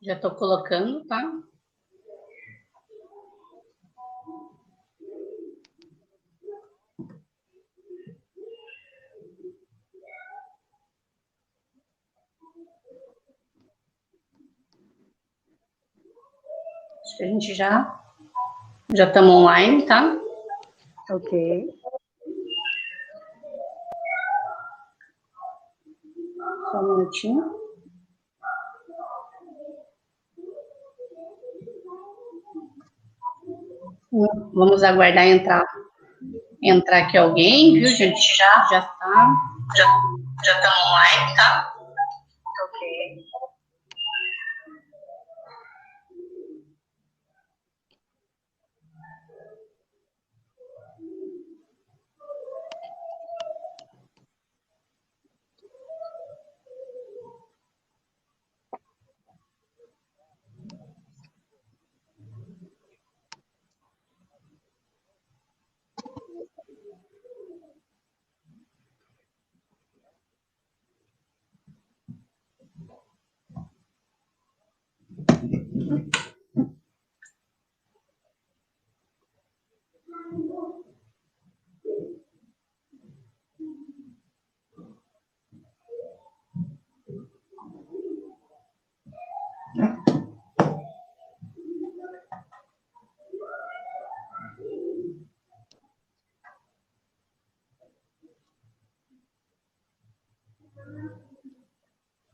Já estou colocando, tá? Acho que a gente já estamos online, tá? Ok. Só um minutinho. Vamos aguardar entrar aqui alguém, viu, gente? Já está. Já estamos online, tá? Ok.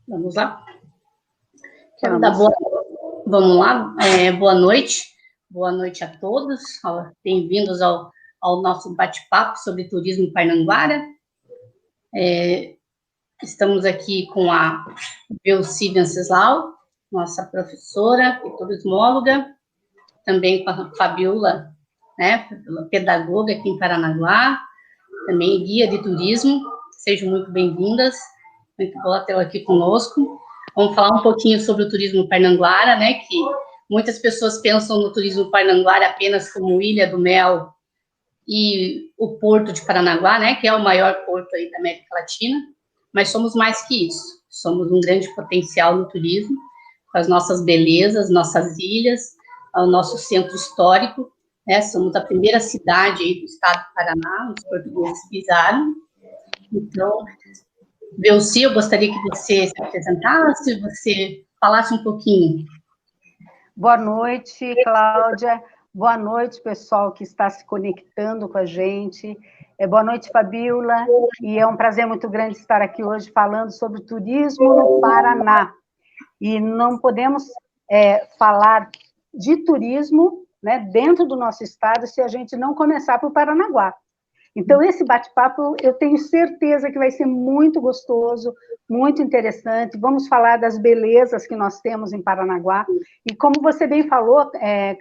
Vamos lá? Quero dar vamos lá, boa noite. Boa noite a todos. Bem-vindos ao nosso bate-papo sobre turismo em Parnanguara. Estamos aqui com a Belci Venceslau, nossa professora e turismóloga, também com a Fabiola, né, pedagoga aqui em Paranaguá, também guia de turismo. Sejam muito bem-vindas, muito bom tê-la aqui conosco. Vamos falar um pouquinho sobre o turismo Parnanguara, né, que muitas pessoas pensam no turismo Parnanguara apenas como Ilha do Mel e o Porto de Paranaguá, né, que é o maior porto aí da América Latina, mas somos mais que isso. Somos um grande potencial no turismo, com as nossas belezas, nossas ilhas, o nosso centro histórico, né, somos a primeira cidade aí do estado do Paraná, onde os portugueses pisaram. Então, Belci, eu gostaria que você se apresentasse, você falasse um pouquinho. Boa noite, Cláudia. Boa noite, pessoal que está se conectando com a gente. Boa noite, Fabiola. E é um prazer muito grande estar aqui hoje falando sobre turismo no Paraná. E não podemos falar de turismo, né, dentro do nosso estado se a gente não começar por Paranaguá. Então, esse bate-papo, eu tenho certeza que vai ser muito gostoso, muito interessante. Vamos falar das belezas que nós temos em Paranaguá. E como você bem falou,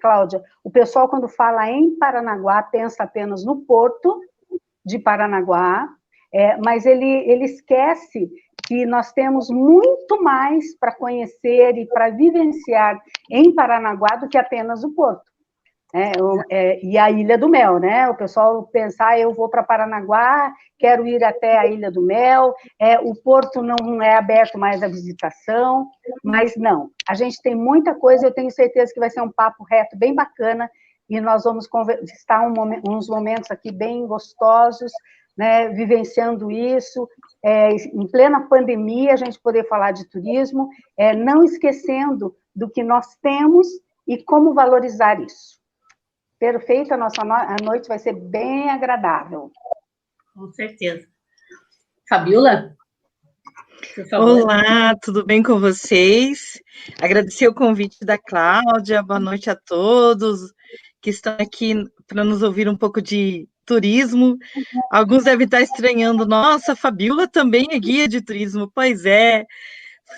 Cláudia, o pessoal, quando fala em Paranaguá, pensa apenas no porto de Paranaguá, mas ele esquece que nós temos muito mais para conhecer e para vivenciar em Paranaguá do que apenas o porto. E a Ilha do Mel, né? O pessoal pensar, eu vou para Paranaguá, quero ir até a Ilha do Mel, o porto não é aberto mais à visitação, mas não, a gente tem muita coisa, eu tenho certeza que vai ser um papo reto, bem bacana, e nós vamos estar uns momentos aqui bem gostosos, né, vivenciando isso, em plena pandemia, a gente poder falar de turismo, não esquecendo do que nós temos e como valorizar isso. Perfeito, a nossa noite vai ser bem agradável. Com certeza. Fabiola, por favor. Olá, tudo bem com vocês? Agradecer o convite da Cláudia, boa noite a todos que estão aqui para nos ouvir um pouco de turismo. Alguns devem estar estranhando, nossa, a Fabiola também é guia de turismo. Pois é,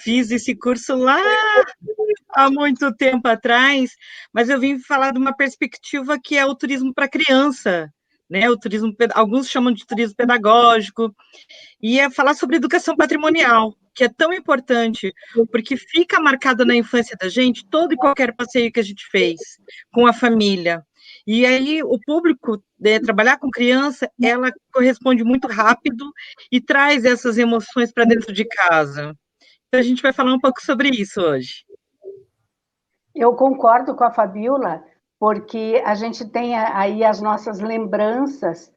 fiz esse curso lá há muito tempo atrás, mas eu vim falar de uma perspectiva que é o turismo para criança, né? O turismo, alguns chamam de turismo pedagógico, e é falar sobre educação patrimonial, que é tão importante, porque fica marcada na infância da gente todo e qualquer passeio que a gente fez com a família. E aí o público, trabalhar com criança, ela corresponde muito rápido e traz essas emoções para dentro de casa. Então a gente vai falar um pouco sobre isso hoje. Eu concordo com a Fabíola, porque a gente tem aí as nossas lembranças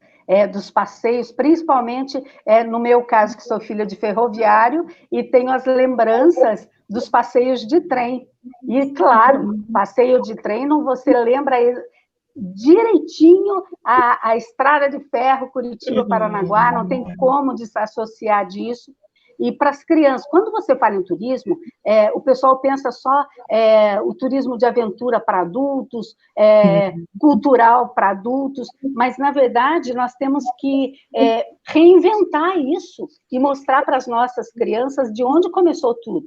dos passeios, principalmente no meu caso, que sou filha de ferroviário, e tenho as lembranças dos passeios de trem. E, claro, passeio de trem, não você lembra direitinho a estrada de ferro Curitiba-Paranaguá, não tem como desassociar disso. E para as crianças, quando você fala em turismo, o pessoal pensa só o turismo de aventura para adultos, cultural para adultos, mas, na verdade, nós temos que reinventar isso e mostrar para as nossas crianças de onde começou tudo.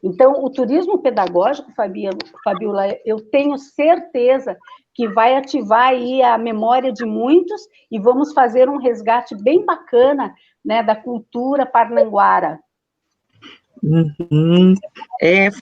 Então, o turismo pedagógico, Fabíola, eu tenho certeza que vai ativar aí a memória de muitos e vamos fazer um resgate bem bacana, né, da cultura parnanguara.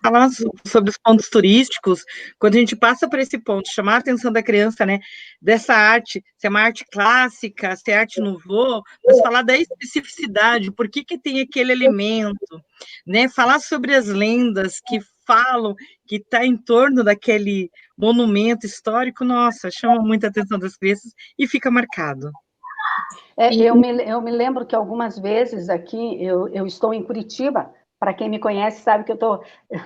Falar sobre os pontos turísticos, quando a gente passa por esse ponto, chamar a atenção da criança, né, dessa arte, se é uma arte clássica, se é arte nouveau, mas falar da especificidade, por que tem aquele elemento, né, falar sobre as lendas que falam, que está em torno daquele monumento histórico, nossa, chama muita atenção das crianças e fica marcado. Eu me lembro que algumas vezes aqui, eu estou em Curitiba. Para quem me conhece sabe que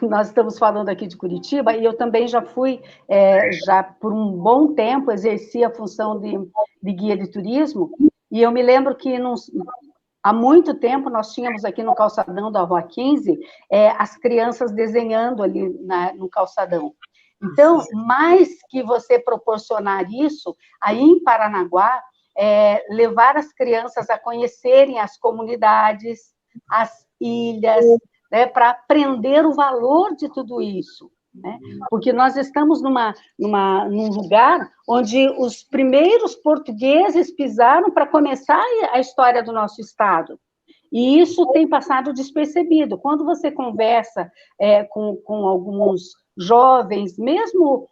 nós estamos falando aqui de Curitiba, e eu também já fui, já por um bom tempo, exerci a função de guia de turismo, e eu me lembro que há muito tempo nós tínhamos aqui no calçadão da Rua 15, as crianças desenhando ali no calçadão. Então, mais que você proporcionar isso, aí em Paranaguá, levar as crianças a conhecerem as comunidades, as ilhas, né, para aprender o valor de tudo isso, né? Porque nós estamos num lugar onde os primeiros portugueses pisaram para começar a história do nosso estado. E isso tem passado despercebido. Quando você conversa com alguns jovens, mesmo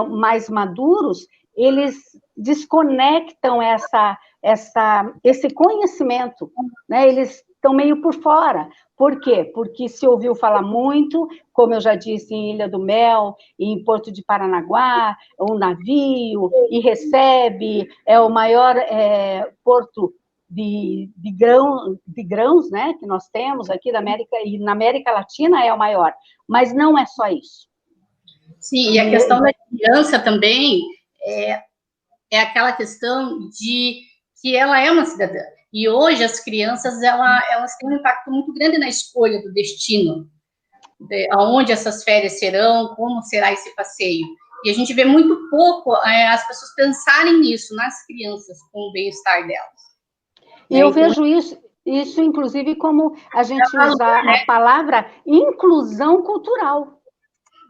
mais maduros, eles desconectam esse conhecimento, né? Eles estão meio por fora. Por quê? Porque se ouviu falar muito, como eu já disse, em Ilha do Mel, em Porto de Paranaguá, um navio, e recebe, é o maior porto de grãos, né, que nós temos aqui da América, e na América Latina é o maior, mas não é só isso. Sim, e a questão da criança também é aquela questão de que ela é uma cidadã. E hoje as crianças, elas têm um impacto muito grande na escolha do destino, aonde essas férias serão, como será esse passeio. E a gente vê muito pouco as pessoas pensarem nisso, nas crianças, com o bem-estar delas. E eu vejo isso, inclusive, como a gente usar a palavra inclusão cultural.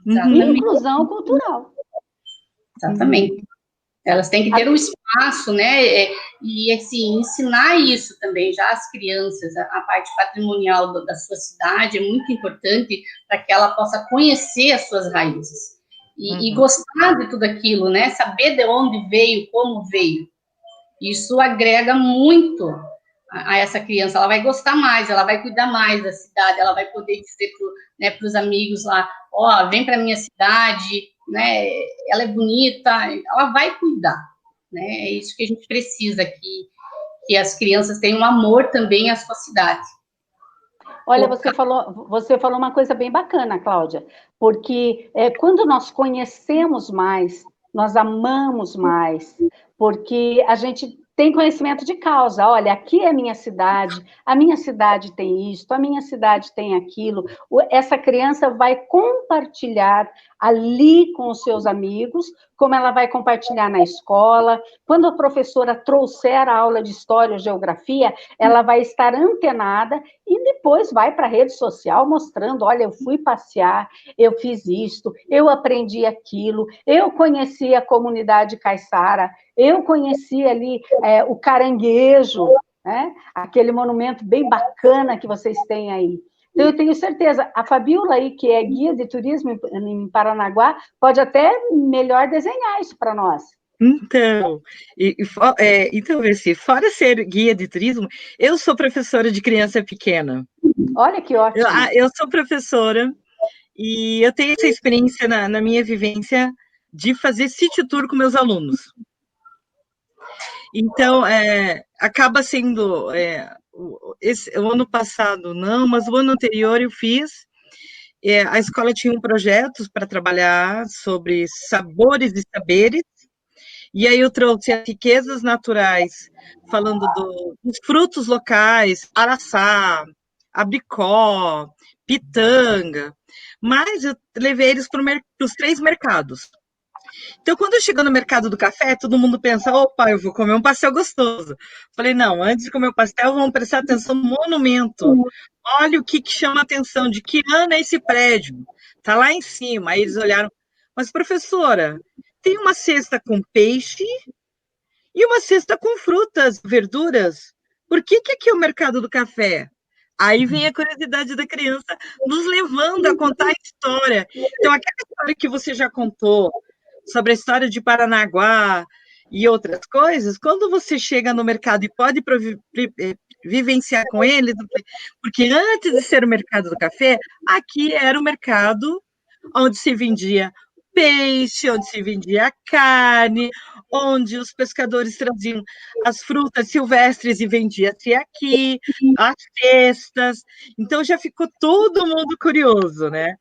Exatamente. Inclusão cultural. Exatamente. Elas têm que ter um espaço, né, e, assim, ensinar isso também, já às crianças, a parte patrimonial da sua cidade é muito importante para que ela possa conhecer as suas raízes e gostar de tudo aquilo, né, saber de onde veio, como veio. Isso agrega muito a essa criança, ela vai gostar mais, ela vai cuidar mais da cidade, ela vai poder dizer para os amigos lá, vem para a minha cidade, né, ela é bonita, ela vai cuidar, né, é isso que a gente precisa, que as crianças tenham amor também à sua cidade. Olha, você falou uma coisa bem bacana, Cláudia, porque quando nós conhecemos mais, nós amamos mais, porque a gente tem conhecimento de causa. Olha, aqui é a minha cidade tem isso, a minha cidade tem aquilo. Essa criança vai compartilhar ali com os seus amigos, como ela vai compartilhar na escola. Quando a professora trouxer a aula de história ou geografia, ela vai estar antenada e depois vai para a rede social mostrando, olha, eu fui passear, eu fiz isto, eu aprendi aquilo, eu conheci a comunidade caiçara, eu conheci ali o Caranguejo, né? Aquele monumento bem bacana que vocês têm aí. Então, eu tenho certeza, a Fabíola aí, que é guia de turismo em Paranaguá, pode até melhor desenhar isso para nós. Então, Vessi, fora ser guia de turismo, eu sou professora de criança pequena. Olha que ótimo. Eu sou professora E eu tenho essa experiência na minha vivência de fazer city tour com meus alunos. Então, acaba sendo... o ano passado não, mas o ano anterior eu fiz. A escola tinha um projeto para trabalhar sobre sabores e saberes, e aí eu trouxe as riquezas naturais, falando dos frutos locais, araçá, abricó, pitanga, mas eu levei eles para os 3 mercados. Então, quando eu chego no mercado do café, todo mundo pensa, opa, eu vou comer um pastel gostoso. Falei, não, antes de comer o pastel, vamos prestar atenção no monumento. Olha o que chama a atenção, de que ano é esse prédio? Está lá em cima. Aí eles olharam, mas professora, tem uma cesta com peixe e uma cesta com frutas, verduras. Por que aqui é o mercado do café? Aí vem a curiosidade da criança nos levando a contar a história. Então, aquela história que você já contou sobre a história de Paranaguá e outras coisas, quando você chega no mercado e pode vivenciar com eles, porque antes de ser o mercado do café, aqui era o mercado onde se vendia peixe, onde se vendia carne, onde os pescadores traziam as frutas silvestres e vendia-se aqui, as cestas. Então já ficou todo mundo curioso, né?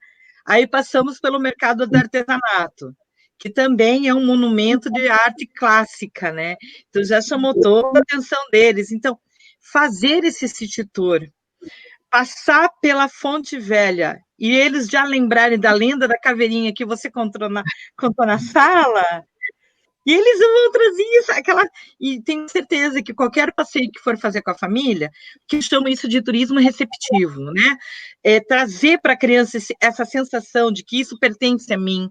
Aí passamos pelo mercado do artesanato, que também é um monumento de arte clássica, né? Então já chamou toda a atenção deles. Então, fazer esse city tour, passar pela Fonte Velha e eles já lembrarem da lenda da caveirinha que você contou na sala, e eles vão trazer isso, e tenho certeza que qualquer passeio que for fazer com a família, que chama isso de turismo receptivo, né? Trazer para a criança essa sensação de que isso pertence a mim,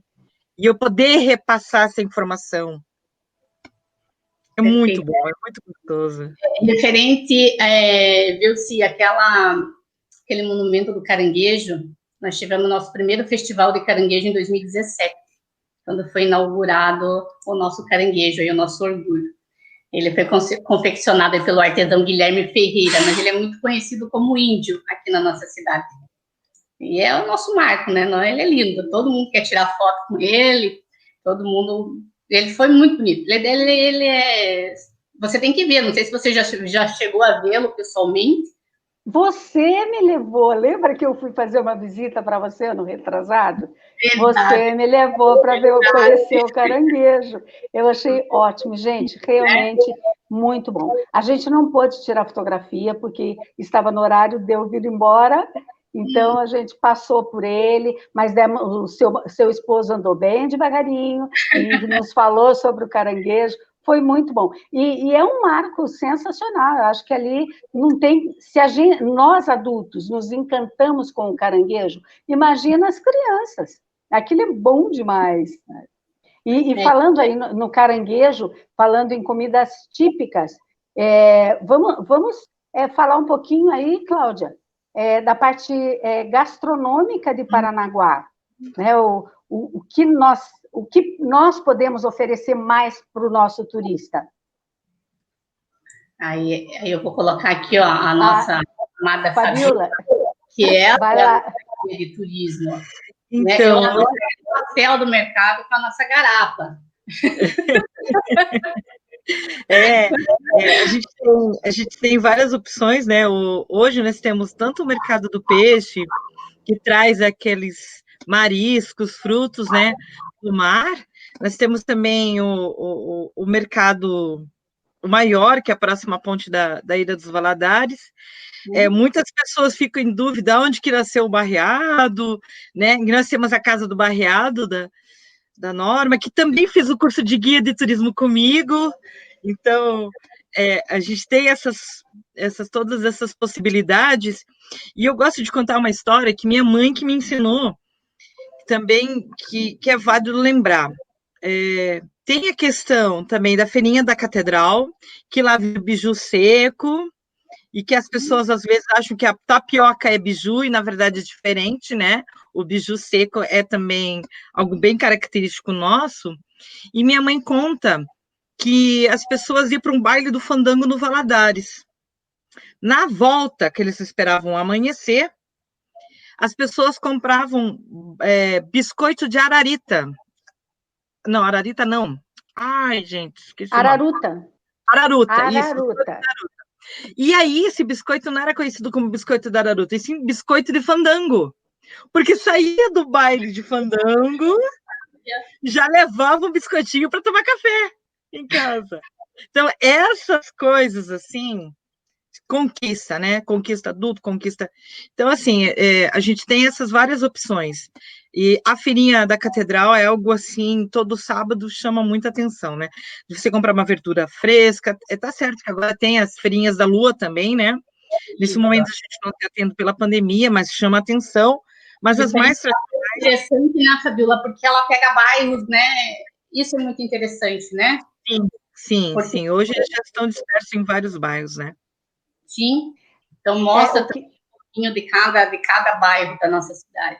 e eu poder repassar essa informação. É muito bom, é muito gostoso. Referente, viu-se aquele monumento do caranguejo, nós tivemos nosso primeiro festival de caranguejo em 2017, quando foi inaugurado o nosso caranguejo, aí, o nosso orgulho. Ele foi confeccionado pelo artesão Guilherme Ferreira, mas ele é muito conhecido como índio aqui na nossa cidade. E é o nosso marco, né? Ele é lindo, todo mundo quer tirar foto com ele, todo mundo... Ele foi muito bonito. Ele é... Você tem que ver, não sei se você já chegou a vê-lo pessoalmente. Você me levou, lembra que eu fui fazer uma visita para você no retrasado? Você me levou para conhecer o caranguejo. Eu achei ótimo, gente, realmente muito bom. A gente não pôde tirar fotografia porque estava no horário de eu vir embora, então a gente passou por ele, mas o seu esposo andou bem devagarinho e nos falou sobre o caranguejo. Foi muito bom. E é um marco sensacional. Eu acho que ali não tem... Se nós, adultos, nos encantamos com o caranguejo, imagina as crianças. Aquilo é bom demais. E falando aí no caranguejo, falando em comidas típicas, vamos falar um pouquinho aí, Cláudia, da parte gastronômica de Paranaguá. Né? O que nós podemos oferecer mais para o nosso turista? Aí eu vou colocar aqui, ó, a nossa amada Fabiola, que é a de turismo. Então, né? O pastel do mercado com a nossa garapa. A gente tem várias opções, né? Hoje nós temos tanto o mercado do peixe, que traz aqueles mariscos, frutos, né, do mar. Nós temos também o mercado maior, que é a próxima ponte da Ilha dos Valadares. Muitas pessoas ficam em dúvida onde que nasceu o barreado, né? E nós temos a Casa do Barreado, da Norma, que também fez o curso de guia de turismo comigo. Então, a gente tem todas essas possibilidades. E eu gosto de contar uma história que minha mãe que me ensinou, também, que é válido lembrar. Tem a questão também da feirinha da Catedral, que lá vem o biju seco, e que as pessoas às vezes acham que a tapioca é biju, e na verdade é diferente, né? O biju seco é também algo bem característico nosso. E minha mãe conta que as pessoas iam para um baile do fandango no Valadares. Na volta, que eles esperavam amanhecer, as pessoas compravam biscoito de ararita. Não, ararita não. Ai, gente, esqueci o nome. Araruta. Araruta, isso. Araruta. E aí, esse biscoito não era conhecido como biscoito da araruta, e sim biscoito de fandango. Porque saía do baile de fandango, já levava um biscoitinho para tomar café em casa. Então, essas coisas, assim, conquista, né? Conquista adulto, conquista... Então, assim, a gente tem essas várias opções. E a feirinha da Catedral é algo, assim, todo sábado chama muita atenção, né? De você comprar uma verdura fresca, tá certo que agora tem as feirinhas da Lua também, né? Nesse momento a gente não está tendo pela pandemia, mas chama atenção. Mas as mais tradicionais... Interessante, né, Fabiola? Porque ela pega bairros, né? Isso é muito interessante, né? Sim. Hoje eles já estão dispersos em vários bairros, né? Sim. Então, mostra um pouquinho de cada bairro da nossa cidade.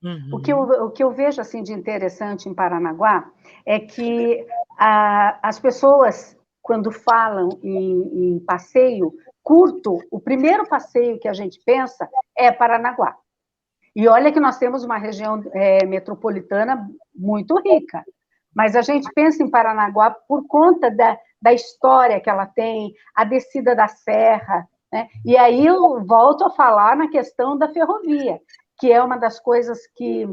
Uhum. O que eu vejo, assim, de interessante em Paranaguá é que as pessoas, quando falam em passeio curto, o primeiro passeio que a gente pensa é Paranaguá. E olha que nós temos uma região metropolitana muito rica, mas a gente pensa em Paranaguá por conta da história que ela tem, a descida da serra, né? E aí eu volto a falar na questão da ferrovia, que é uma das coisas que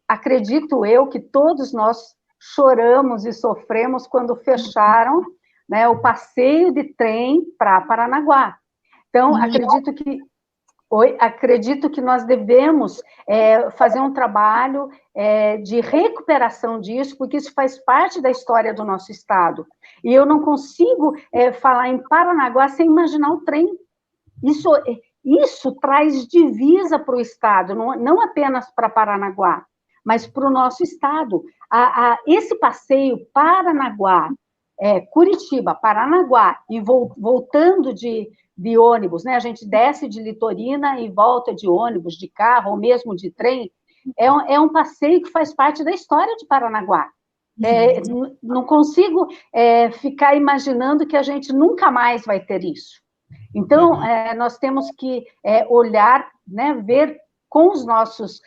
acredito eu que todos nós choramos e sofremos quando fecharam, né, o passeio de trem para Paranaguá. Então, acredito que nós devemos fazer um trabalho de recuperação disso, porque isso faz parte da história do nosso estado. E eu não consigo falar em Paranaguá sem imaginar o trem. Isso traz divisa para o estado, não apenas para Paranaguá, mas para o nosso estado. Esse passeio Paranaguá, Curitiba, Paranaguá, e voltando de ônibus, né? A gente desce de litorina e volta de ônibus, de carro, ou mesmo de trem, é um passeio que faz parte da história de Paranaguá. Não consigo ficar imaginando que a gente nunca mais vai ter isso. Então, nós temos que olhar, né, ver com os nossos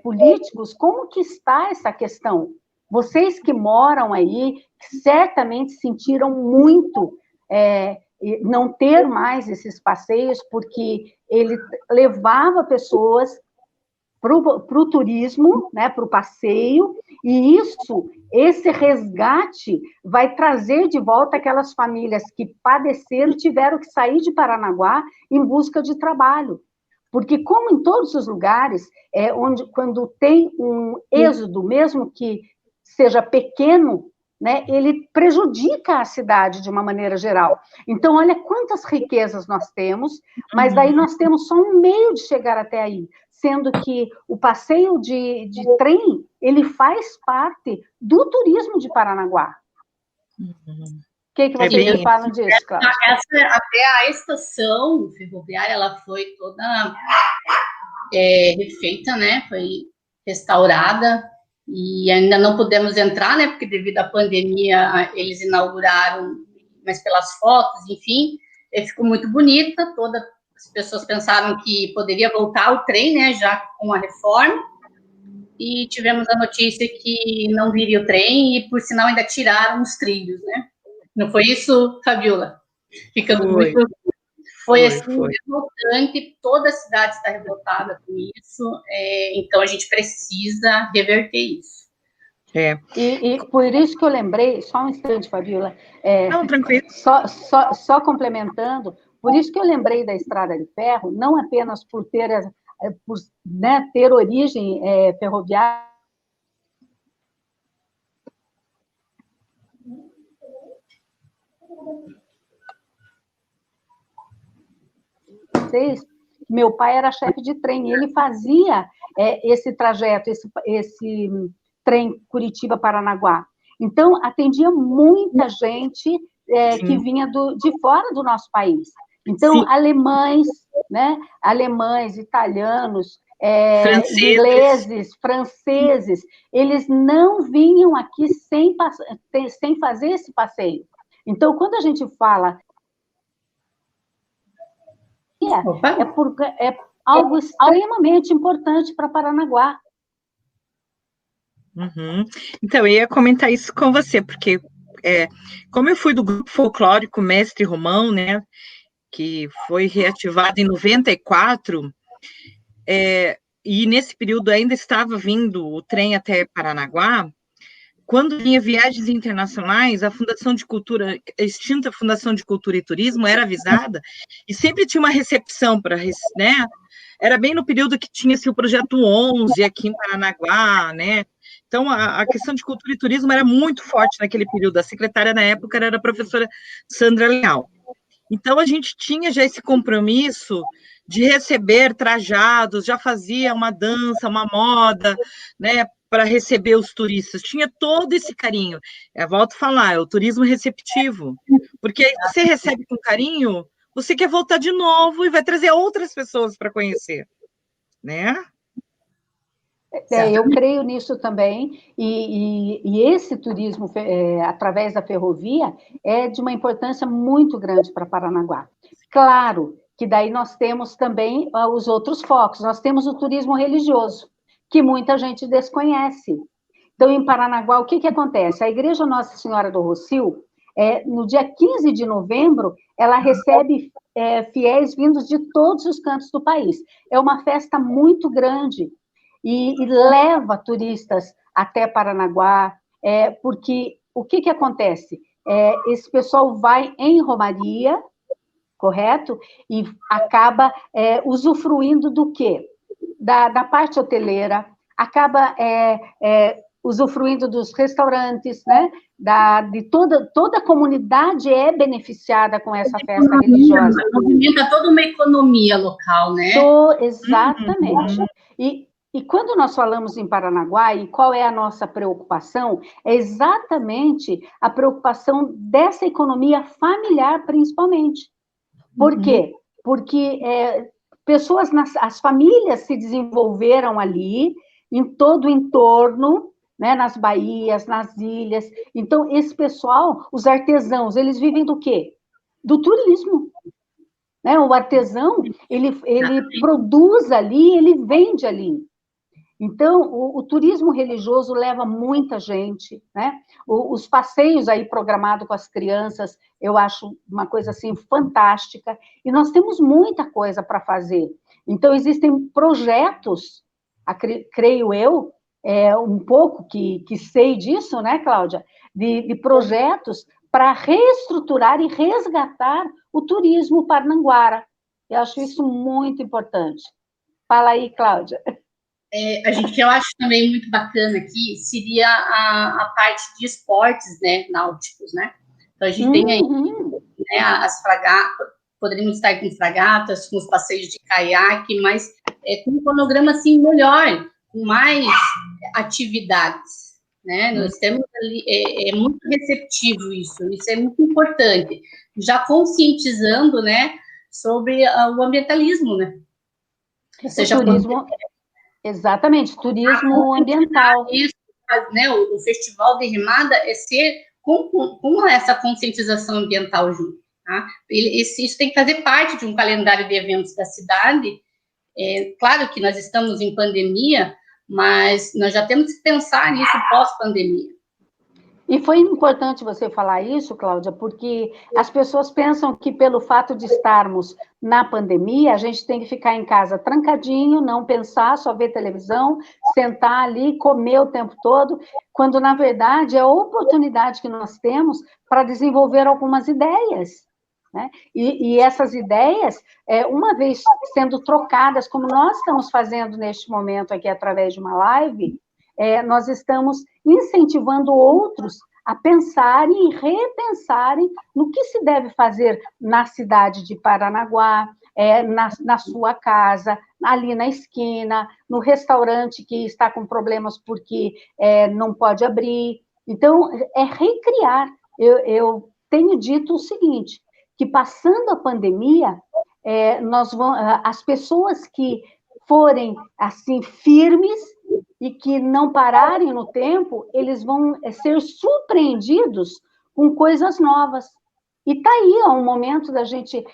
políticos como que está essa questão. Vocês que moram aí, certamente sentiram muito não ter mais esses passeios, porque ele levava pessoas para o turismo, né, para o passeio, e esse resgate vai trazer de volta aquelas famílias que padeceram e tiveram que sair de Paranaguá em busca de trabalho. Porque, como em todos os lugares, quando tem um êxodo, mesmo que seja pequeno, né, ele prejudica a cidade de uma maneira geral. Então, olha quantas riquezas nós temos, mas daí nós temos só um meio de chegar até aí, sendo que o passeio de trem, ele faz parte do turismo de Paranaguá. O que vocês me falam disso, Cláudia? Até a estação ferroviária, ela foi toda refeita, né? Foi restaurada, e ainda não pudemos entrar, né? Porque devido à pandemia, eles inauguraram, mas pelas fotos, enfim, ficou muito bonita. As pessoas pensaram que poderia voltar o trem, né? Já com a reforma, e tivemos a notícia que não viria o trem, e por sinal ainda tiraram os trilhos, né? Não foi isso, Fabiola? Ficamos muito... Foi revoltante, toda a cidade está revoltada com isso, então a gente precisa reverter isso. E por isso que eu lembrei, só um instante, Fabiola, não, tranquilo. Só complementando, por isso que eu lembrei da Estrada de Ferro, não apenas por ter origem ferroviária, meu pai era chefe de trem, e ele fazia esse trajeto, esse trem Curitiba-Paranaguá. Então, atendia muita gente que vinha de fora do nosso país. Então, alemães, né? Alemães, italianos, ingleses, franceses, eles não vinham aqui sem fazer esse passeio. Então, quando a gente fala algo extremamente importante para Paranaguá. Uhum. Então, eu ia comentar isso com você, porque como eu fui do grupo folclórico Mestre Romão, né, que foi reativado em 94, e nesse período ainda estava vindo o trem até Paranaguá. Quando vinha viagens internacionais, a Fundação de Cultura, a extinta Fundação de Cultura e Turismo, era avisada, e sempre tinha uma recepção para, né? Era bem no período que tinha-se o Projeto 11 aqui em Paranaguá, né? Então, a questão de cultura e turismo era muito forte naquele período. A secretária na época era a professora Sandra Leal. Então, a gente tinha já esse compromisso de receber trajados, já fazia uma dança, uma moda, né, para receber os turistas. Tinha todo esse carinho. Volto a falar, é o turismo receptivo. Porque aí você recebe com carinho, você quer voltar de novo e vai trazer outras pessoas para conhecer, né? Eu creio nisso também, e esse turismo através da ferrovia é de uma importância muito grande para Paranaguá. Claro que daí nós temos também os outros focos, nós temos o turismo religioso, que muita gente desconhece. Então, em Paranaguá, o que acontece? A Igreja Nossa Senhora do Rossio, no dia 15 de novembro, ela recebe fiéis vindos de todos os cantos do país. É uma festa muito grande, e leva turistas até Paranaguá, porque o que acontece? Esse pessoal vai em romaria, correto? E acaba usufruindo do quê? Da parte hoteleira, acaba usufruindo dos restaurantes, né? De toda a comunidade é beneficiada com essa festa religiosa. Movimenta toda uma economia local, né? Exatamente. E quando nós falamos em Paranaguá, e qual é a nossa preocupação? É exatamente a preocupação dessa economia familiar, principalmente. Por quê? Porque as famílias se desenvolveram ali, em todo o entorno, né, nas baías, nas ilhas. Então, esse pessoal, os artesãos, eles vivem do quê? Do turismo. Né? O artesão, ele produz ali, ele vende ali. Então, o turismo religioso leva muita gente, né? Os passeios aí programados com as crianças, eu acho uma coisa assim fantástica, e nós temos muita coisa para fazer. Então, existem projetos, creio eu, um pouco que sei disso, né, Cláudia? De projetos para reestruturar e resgatar o turismo parnanguara. Eu acho isso muito importante. Fala aí, Cláudia. Que eu acho também muito bacana aqui seria a parte de esportes, né, náuticos, né? Então, a gente tem aí, né, as fragatas, poderíamos estar com fragatas, com os passeios de caiaque, mas com um cronograma, assim, melhor, com mais atividades, né? Nós temos ali, é muito receptivo isso é muito importante, já conscientizando, né, sobre o ambientalismo, né? O turismo... Exatamente, turismo ambiental. Isso, né, o Festival de Remada é ser com essa conscientização ambiental junto. Tá? Isso tem que fazer parte de um calendário de eventos da cidade. Claro que nós estamos em pandemia, mas nós já temos que pensar nisso pós-pandemia. E foi importante você falar isso, Cláudia, porque as pessoas pensam que pelo fato de estarmos na pandemia, a gente tem que ficar em casa trancadinho, não pensar, só ver televisão, sentar ali, comer o tempo todo, quando, na verdade, é a oportunidade que nós temos para desenvolver algumas ideias. Né? E essas ideias, uma vez sendo trocadas, como nós estamos fazendo neste momento aqui através de uma live, nós estamos incentivando outros a pensarem e repensarem no que se deve fazer na cidade de Paranaguá, na sua casa, ali na esquina, no restaurante que está com problemas porque não pode abrir. Então, recriar. Eu tenho dito o seguinte, que passando a pandemia, as pessoas que forem assim firmes e que não pararem no tempo, eles vão ser surpreendidos com coisas novas. E está aí, é um momento da gente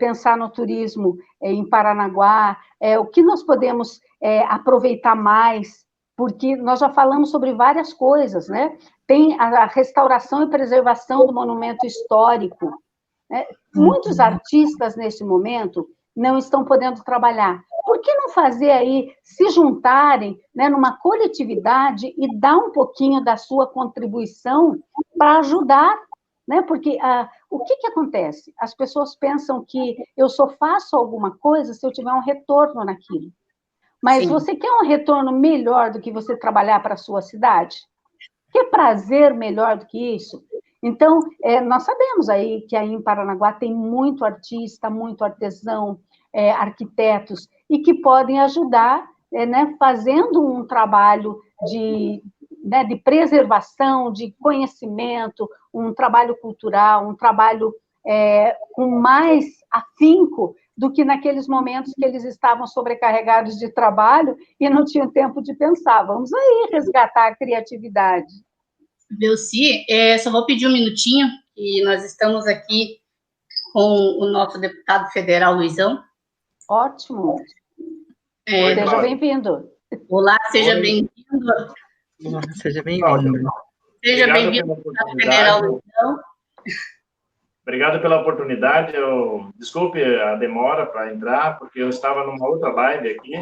pensar no turismo em Paranaguá, o que nós podemos aproveitar mais, porque nós já falamos sobre várias coisas, né? Tem a restauração e preservação do monumento histórico, né? Muitos artistas, neste momento, não estão podendo trabalhar. Por que não fazer aí, se juntarem, né, numa coletividade e dar um pouquinho da sua contribuição para ajudar, né? Porque o que acontece? As pessoas pensam que eu só faço alguma coisa se eu tiver um retorno naquilo. Mas Sim. Você quer um retorno melhor do que você trabalhar para a sua cidade? Quer prazer melhor do que isso? Então, nós sabemos aí que aí em Paranaguá tem muito artista, muito artesão, arquitetos, e que podem ajudar, né, fazendo um trabalho de preservação, de conhecimento, um trabalho cultural, um trabalho com mais afinco do que naqueles momentos que eles estavam sobrecarregados de trabalho e não tinham tempo de pensar. Vamos aí resgatar a criatividade. Belci, só vou pedir um minutinho, e nós estamos aqui com o nosso deputado federal, Luizão. Ótimo. Seja bem-vindo. Olá, seja bem-vindo. Seja bem-vindo. Seja bem-vindo, deputado federal, Luizão. Obrigado pela oportunidade. Desculpe a demora para entrar, porque eu estava numa outra live aqui,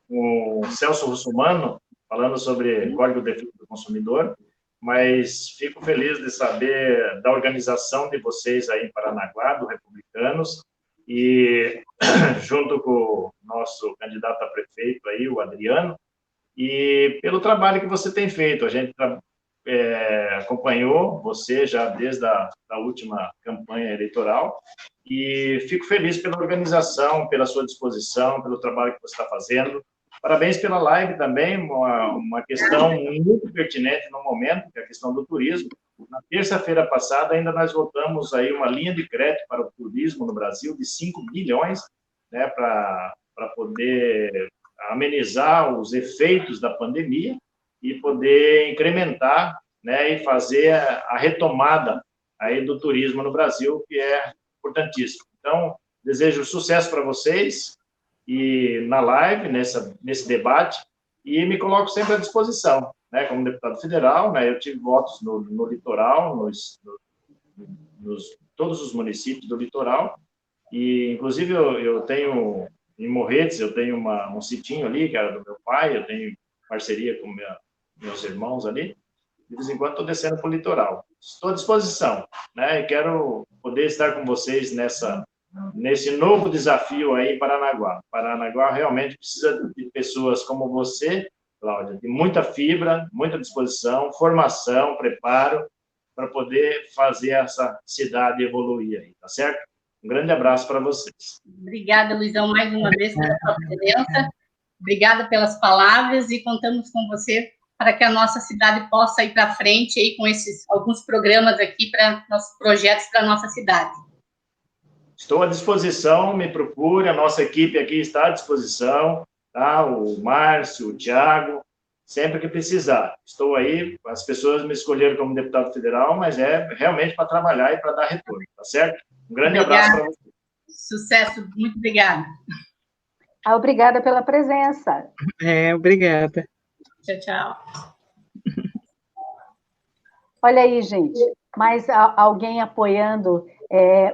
com o Celso Russomano, falando sobre Código de Defesa do Consumidor, mas fico feliz de saber da organização de vocês aí em Paranaguá, do Republicanos, e junto com o nosso candidato a prefeito aí, o Adriano, e pelo trabalho que você tem feito. A gente acompanhou você já desde a última campanha eleitoral, e fico feliz pela organização, pela sua disposição, pelo trabalho que você está fazendo. Parabéns pela live também, uma questão muito pertinente no momento, que é a questão do turismo. Na terça-feira passada, ainda nós votamos aí uma linha de crédito para o turismo no Brasil de 5 bilhões, né, para poder amenizar os efeitos da pandemia e poder incrementar, né, e fazer a retomada aí do turismo no Brasil, que é importantíssimo. Então, desejo sucesso para vocês e na live, nesse debate, e me coloco sempre à disposição, né, como deputado federal, né, eu tive votos no litoral, todos os municípios do litoral, e inclusive eu tenho, em Morretes, eu tenho um sitinho ali, que era do meu pai, eu tenho parceria com meus irmãos ali, de vez em quando estou descendo para o litoral. Estou à disposição, né, e quero poder estar com vocês nesse novo desafio aí em Paranaguá. Paranaguá realmente precisa de pessoas como você, Cláudia, de muita fibra, muita disposição, formação, preparo, para poder fazer essa cidade evoluir aí, tá certo? Um grande abraço para vocês. Obrigada, Luizão, mais uma vez pela sua presença. Obrigada pelas palavras e contamos com você para que a nossa cidade possa ir para frente aí com alguns programas aqui para nossos projetos para a nossa cidade. Estou à disposição, me procure, a nossa equipe aqui está à disposição, tá? O Márcio, o Thiago, sempre que precisar. Estou aí, as pessoas me escolheram como deputado federal, mas é realmente para trabalhar e para dar retorno, tá certo? Um grande abraço para você. Sucesso, muito obrigada. Obrigada pela presença. Obrigada. Tchau, tchau. Olha aí, gente, mais alguém apoiando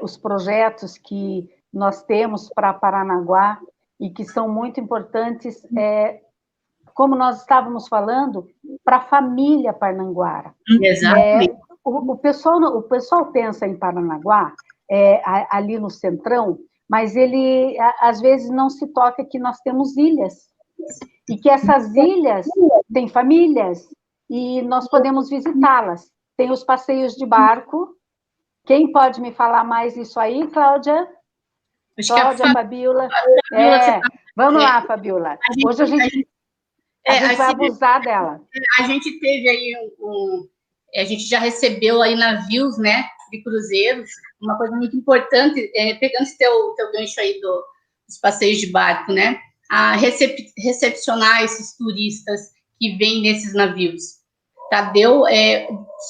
os projetos que nós temos para Paranaguá e que são muito importantes, como nós estávamos falando, para a família parnanguara. Exatamente. O pessoal pensa em Paranaguá, ali no centrão, mas ele, às vezes, não se toca que nós temos ilhas, e que essas ilhas têm famílias, e nós podemos visitá-las. Tem os passeios de barco. Quem pode me falar mais isso aí, Cláudia? Cláudia, Fabiola. Vamos lá, Fabiola. Hoje a gente vai abusar dela. A gente teve aí a gente já recebeu aí navios, né, de cruzeiros, uma coisa muito importante, pegando esse teu gancho aí dos passeios de barco, né, a recepcionar esses turistas que vêm nesses navios. Tadeu,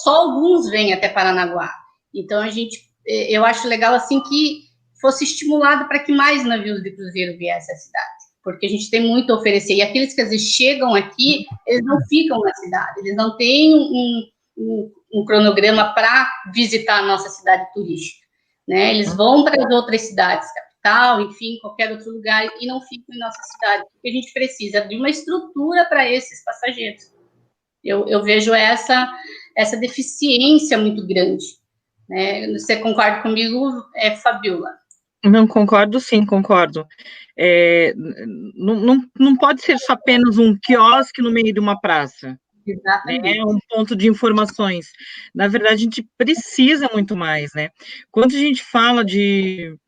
só alguns vêm até Paranaguá. Então, a gente eu acho legal, assim, que fosse estimulado para que mais navios de cruzeiro viessem à cidade, porque a gente tem muito a oferecer, e aqueles que às vezes chegam aqui, eles não ficam na cidade, eles não têm um cronograma para visitar a nossa cidade turística, né? Eles vão para as outras cidades, capital, enfim, qualquer outro lugar, e não ficam em nossa cidade, porque a gente precisa de uma estrutura para esses passageiros. Eu vejo essa deficiência muito grande, né? Você concorda comigo, Fabiola? Não, concordo, sim, concordo. Não pode ser só apenas um quiosque no meio de uma praça. Exatamente. Um ponto de informações. Na verdade, a gente precisa muito mais, né? Quando a gente fala de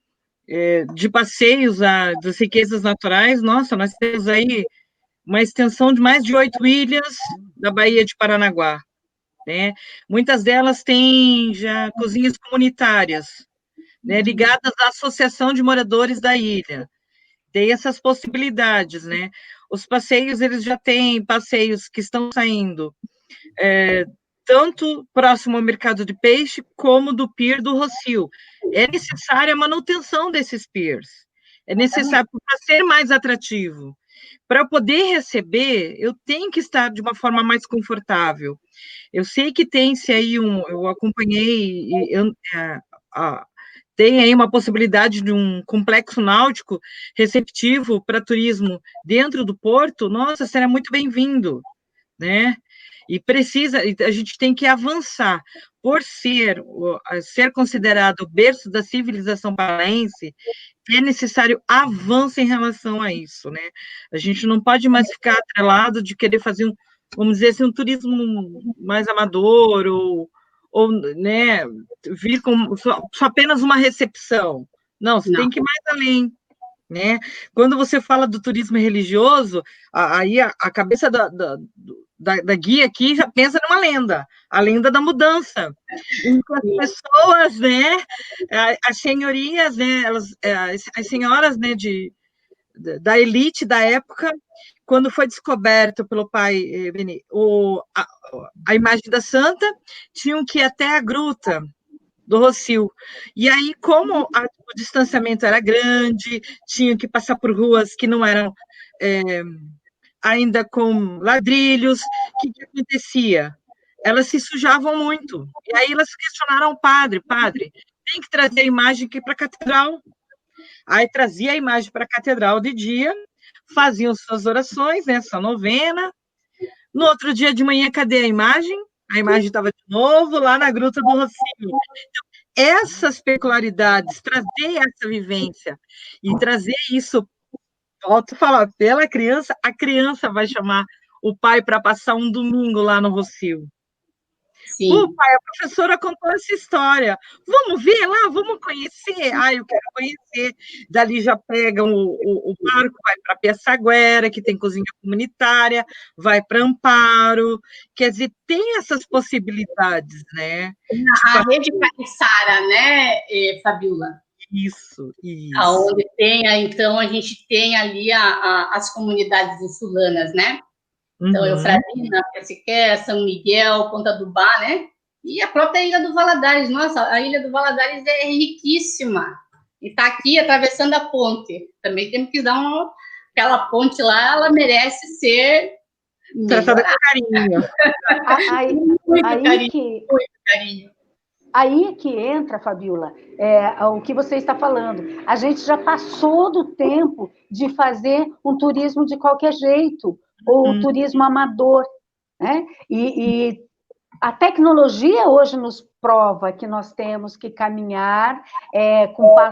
passeios das riquezas naturais, nossa, nós temos aí uma extensão de mais de 8 ilhas da Baía de Paranaguá, né? Muitas delas têm já cozinhas comunitárias, né, ligadas à Associação de Moradores da ilha. Tem essas possibilidades, né? Os passeios, eles já têm passeios que estão saindo tanto próximo ao mercado de peixe, como do pier do Rossio. É necessária a manutenção desses piers. É necessário para ser mais atrativo. Para eu poder receber, eu tenho que estar de uma forma mais confortável. Eu sei que tem-se aí eu acompanhei, tem aí uma possibilidade de um complexo náutico receptivo para turismo dentro do porto. Nossa, será muito bem-vindo, né? E a gente tem que avançar. Por ser considerado o berço da civilização paraense, é necessário avanço em relação a isso, né? A gente não pode mais ficar atrelado de querer fazer vamos dizer assim, um turismo mais amador, ou né, vir com só apenas uma recepção. Não, você tem que ir mais além, né? Quando você fala do turismo religioso, aí a cabeça da guia aqui já pensa numa lenda, a lenda da mudança. Então, as pessoas, né, as senhorias, né, as senhoras, né, da elite da época, quando foi descoberto pelo pai a imagem da santa, tinham que ir até a gruta do Rossio. E aí, como o distanciamento era grande, tinham que passar por ruas que não eram ainda com ladrilhos, o que acontecia? Elas se sujavam muito. E aí elas questionaram o padre, tem que trazer a imagem aqui para a catedral. Aí trazia a imagem para a catedral de dia, faziam suas orações, né, sua novena. No outro dia de manhã, cadê a imagem? A imagem estava de novo lá na Gruta do Rossio. Então, essas peculiaridades, trazer essa vivência e trazer isso, volto a falar, pela criança, a criança vai chamar o pai para passar um domingo lá no Rossio. Sim. Pô, pai, a professora contou essa história. Vamos ver lá, vamos conhecer. Eu quero conhecer. Dali já pegam o barco, vai para Piaçaguera, que tem cozinha comunitária, vai para Amparo. Quer dizer, tem essas possibilidades, né? A rede Caiçara, né, Fabiola? Isso. Onde tem, então, a gente tem ali as comunidades insulanas, né? Então, Eufratina, Caciqué, São Miguel, Ponta do Bar, né? E a própria Ilha do Valadares. Nossa, a Ilha do Valadares é riquíssima. E está aqui atravessando a ponte. Também temos que dar aquela ponte lá, ela merece ser tratada com carinho. Muito carinho. Aí que entra, Fabiola, o que você está falando. A gente já passou do tempo de fazer um turismo de qualquer jeito, ou turismo amador, né? E a tecnologia hoje nos prova que nós temos que caminhar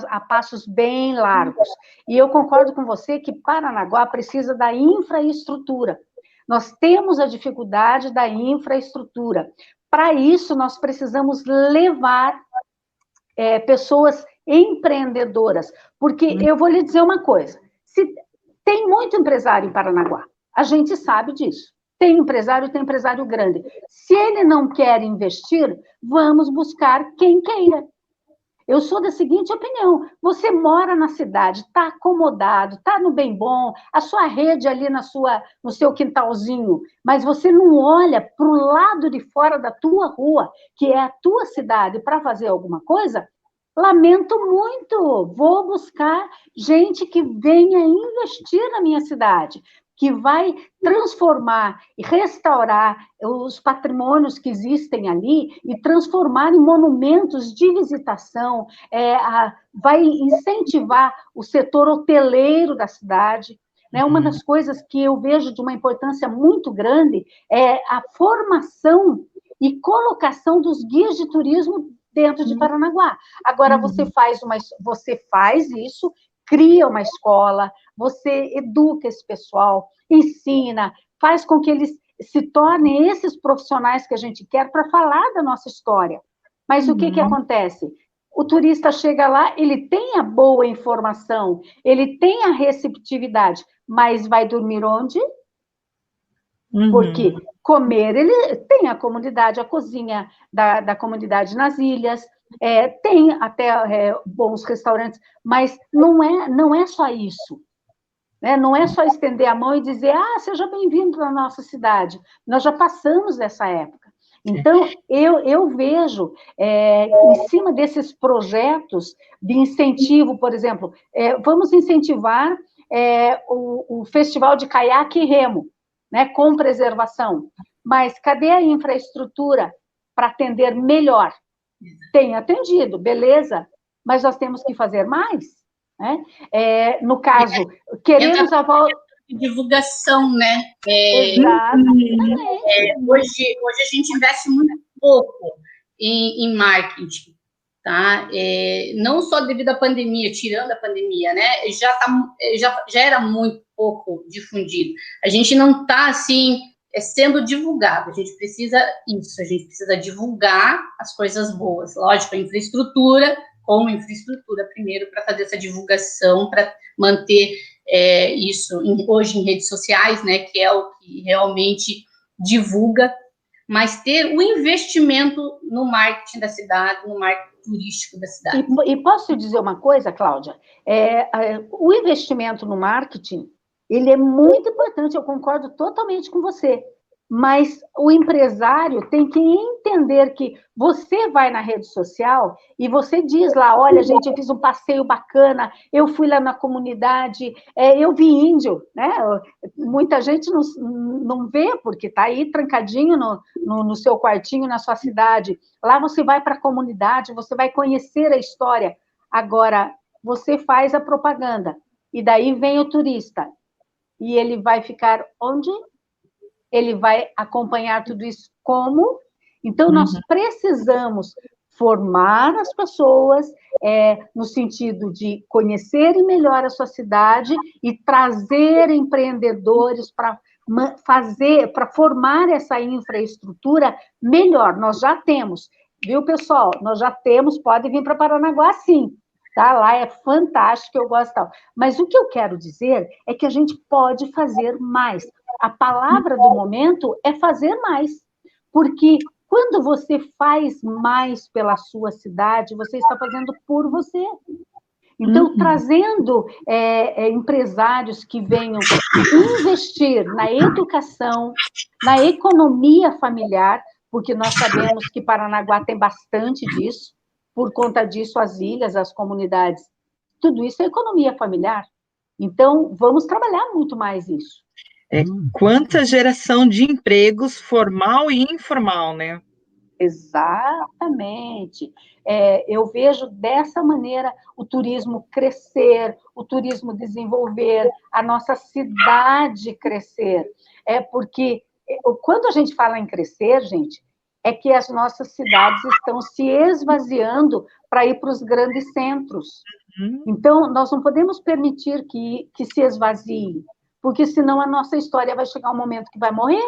a passos bem largos. E eu concordo com você que Paranaguá precisa da infraestrutura. Nós temos a dificuldade da infraestrutura. Para isso, nós precisamos levar pessoas empreendedoras, porque eu vou lhe dizer uma coisa, tem muito empresário em Paranaguá, a gente sabe disso, tem empresário grande. Se ele não quer investir, vamos buscar quem queira. Eu sou da seguinte opinião, você mora na cidade, está acomodado, está no bem bom, a sua rede ali no seu quintalzinho, mas você não olha para o lado de fora da tua rua, que é a tua cidade, para fazer alguma coisa, lamento muito, vou buscar gente que venha investir na minha cidade, que vai transformar e restaurar os patrimônios que existem ali e transformar em monumentos de visitação, vai incentivar o setor hoteleiro da cidade. Né? Uma das coisas que eu vejo de uma importância muito grande é a formação e colocação dos guias de turismo dentro de Paranaguá. Agora, você faz isso, cria uma escola, você educa esse pessoal, ensina, faz com que eles se tornem esses profissionais que a gente quer para falar da nossa história. Mas o que acontece? O turista chega lá, ele tem a boa informação, ele tem a receptividade, mas vai dormir onde? Porque comer, ele tem a comunidade, a cozinha da comunidade nas ilhas, tem até bons restaurantes, mas não é só isso. Né? Não é só estender a mão e dizer, seja bem-vindo para a nossa cidade. Nós já passamos dessa época. Então, eu vejo, em cima desses projetos de incentivo, por exemplo, vamos incentivar o Festival de Caiaque e Remo, né, com preservação. Mas cadê a infraestrutura para atender melhor? Tem atendido, beleza, mas nós temos que fazer mais. Né? No caso, queremos a volta... Divulgação, né? Exatamente. Hoje a gente investe muito pouco em marketing, tá? Não só devido à pandemia, tirando a pandemia, né? Já era muito pouco difundido. A gente não está, assim, sendo divulgado. A gente precisa divulgar as coisas boas. Lógico, a infraestrutura, como infraestrutura primeiro, para fazer essa divulgação, para manter isso hoje em redes sociais, né, que é o que realmente divulga, mas ter o investimento no marketing da cidade, no marketing turístico da cidade. E posso dizer uma coisa, Cláudia? O investimento no marketing, ele é muito importante, eu concordo totalmente com você, mas o empresário tem que entender que você vai na rede social e você diz lá, olha, gente, eu fiz um passeio bacana, eu fui lá na comunidade, eu vi índio, né? Muita gente não vê, porque está aí trancadinho no seu quartinho, na sua cidade. Lá você vai para a comunidade, você vai conhecer a história. Agora, você faz a propaganda, e daí vem o turista, e ele vai ficar onde? Ele vai acompanhar tudo isso como? Então, nós precisamos formar as pessoas no sentido de conhecerem melhor a sua cidade e trazer empreendedores para formar essa infraestrutura melhor. Nós já temos, viu, pessoal? Nós já temos, pode vir para Paranaguá, sim. Tá? Lá é fantástico, eu gosto tal. Mas o que eu quero dizer é que a gente pode fazer mais. A palavra do momento é fazer mais, porque quando você faz mais pela sua cidade, você está fazendo por você. Então, trazendo empresários que venham investir na educação, na economia familiar, porque nós sabemos que Paranaguá tem bastante disso, por conta disso, as ilhas, as comunidades, tudo isso é economia familiar. Então, vamos trabalhar muito mais isso. Quanta geração de empregos formal e informal, né? Exatamente. Eu vejo dessa maneira o turismo crescer, o turismo desenvolver, a nossa cidade crescer. Porque quando a gente fala em crescer, gente, é que as nossas cidades estão se esvaziando para ir para os grandes centros. Então, nós não podemos permitir que se esvazie, porque senão a nossa história vai chegar um momento que vai morrer,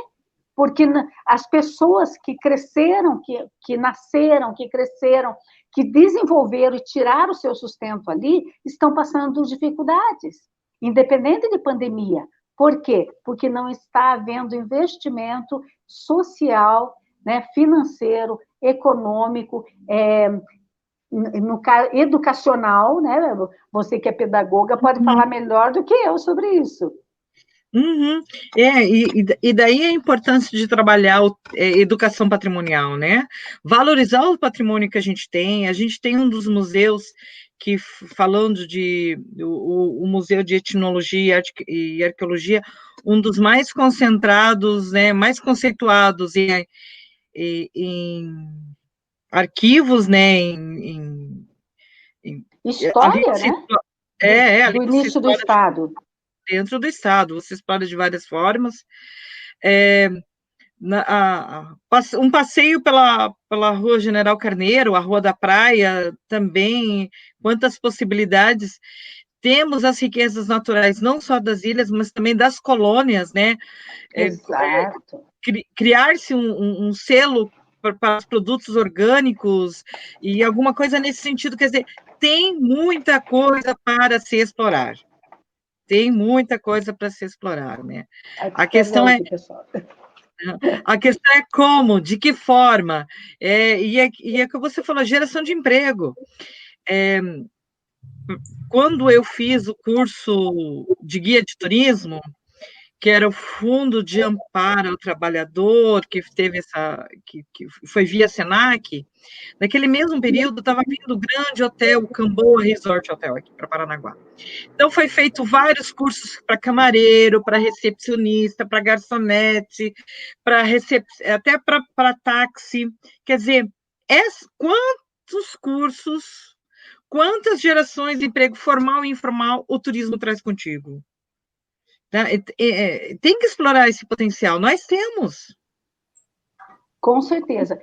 porque as pessoas que cresceram, que nasceram, que cresceram, que desenvolveram e tiraram o seu sustento ali, estão passando dificuldades, independente de pandemia. Por quê? Porque não está havendo investimento social, né, financeiro, econômico, no caso, educacional, né? Você que é pedagoga pode falar melhor do que eu sobre isso. Uhum. E daí a importância de trabalhar educação patrimonial, né? Valorizar o patrimônio que a gente tem um dos museus que, falando de o Museu de Etnologia e Arqueologia, um dos mais concentrados, né, mais conceituados em arquivos, né, História, né? Ali Do você início do explora Estado. dentro do Estado, você explora de várias formas. Um passeio pela Rua General Carneiro, a Rua da Praia, também, quantas possibilidades. Temos as riquezas naturais, não só das ilhas, mas também das colônias, né? Exato. Criar-se um selo para os produtos orgânicos e alguma coisa nesse sentido, quer dizer, tem muita coisa para se explorar. Tem muita coisa para se explorar, né? A questão é, a questão é como, de que forma, e é que você falou, geração de emprego. Quando eu fiz o curso de guia de turismo, que era o Fundo de Amparo ao Trabalhador, que teve que foi via Senac, naquele mesmo período estava vindo o grande hotel, Camboa Resort Hotel, aqui para Paranaguá. Então, foi feito vários cursos para camareiro, para recepcionista, para garçonete, até para táxi. Quer dizer, quantos cursos, quantas gerações de emprego formal e informal o turismo traz contigo? Tem que explorar esse potencial, nós temos. Com certeza.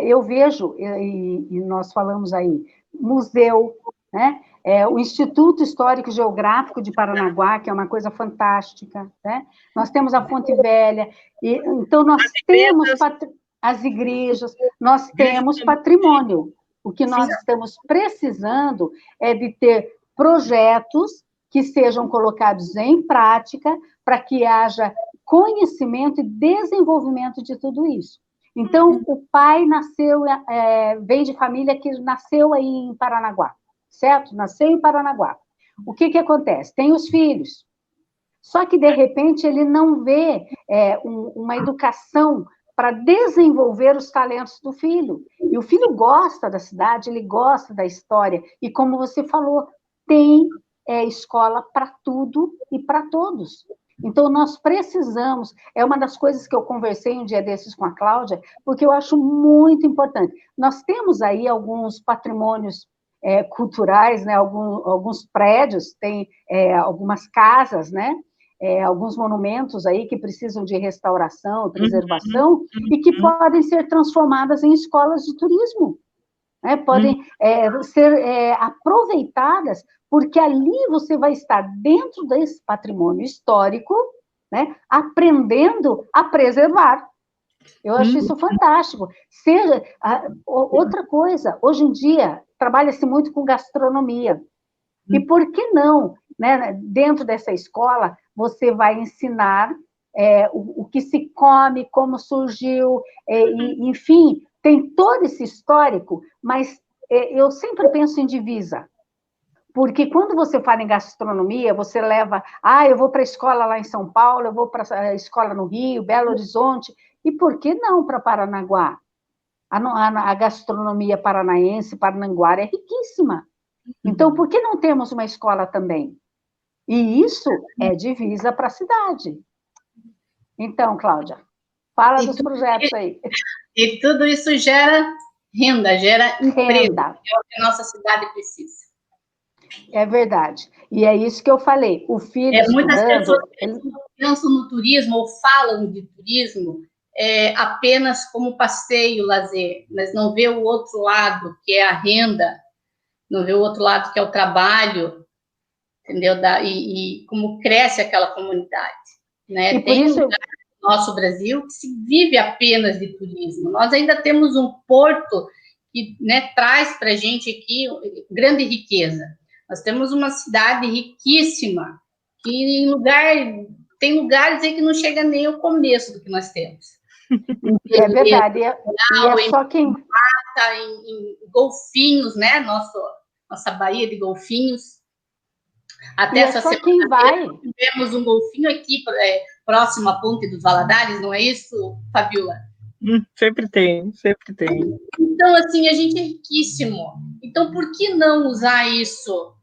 Eu vejo, e nós falamos aí, museu, né? O Instituto Histórico e Geográfico de Paranaguá, que é uma coisa fantástica, né? Nós temos a Fonte Velha, então nós temos as igrejas, nós temos patrimônio. O que nós estamos precisando é de ter projetos que sejam colocados em prática para que haja conhecimento e desenvolvimento de tudo isso. Então, o pai vem de família que nasceu aí em Paranaguá, certo? Nasceu em Paranaguá. O que acontece? Tem os filhos. Só que, de repente, ele não vê uma educação para desenvolver os talentos do filho. E o filho gosta da cidade, ele gosta da história. E, como você falou, tem escola para tudo e para todos. Então, nós precisamos, é uma das coisas que eu conversei um dia desses com a Cláudia, porque eu acho muito importante. Nós temos aí alguns patrimônios culturais, né? Alguns prédios, tem algumas casas, né? Alguns monumentos aí que precisam de restauração e preservação e que podem ser transformadas em escolas de turismo. Né? Podem ser aproveitadas, porque ali você vai estar dentro desse patrimônio histórico, né? Aprendendo a preservar. Eu acho isso fantástico. Outra coisa, hoje em dia, trabalha-se muito com gastronomia. E por que não, né? Dentro dessa escola, você vai ensinar o que se come, como surgiu, enfim, tem todo esse histórico, mas eu sempre penso em divisa. Porque quando você fala em gastronomia, você leva, eu vou para a escola lá em São Paulo, eu vou para a escola no Rio, Belo Horizonte, e por que não para Paranaguá? A gastronomia paranaense, paranaguara, é riquíssima. Então, por que não temos uma escola também? E isso é divisa para a cidade. Então, Cláudia, fala dos projetos aí. E tudo isso gera renda, gera emprego, que é o que a nossa cidade precisa. É verdade. E é isso que eu falei. O filho muitas estudando... pessoas pensam no turismo ou falam de turismo apenas como passeio, lazer, mas não vê o outro lado, que é a renda, não vê o outro lado, que é o trabalho, entendeu? E como cresce aquela comunidade. Né? E tem isso... lugar no nosso Brasil que se vive apenas de turismo. Nós ainda temos um porto que, né, traz para a gente aqui grande riqueza. Nós temos uma cidade riquíssima, que tem lugares aí que não chega nem ao começo do que nós temos. É verdade. E é só quem... Em Golfinhos, né? Nossa Baía de Golfinhos. Até essa só semana quem vai. tivemos um golfinho aqui próximo à Ponte dos Valadares, não é isso, Fabiola? Sempre tem, sempre tem. Então, assim, a gente é riquíssimo. Então, por que não usar isso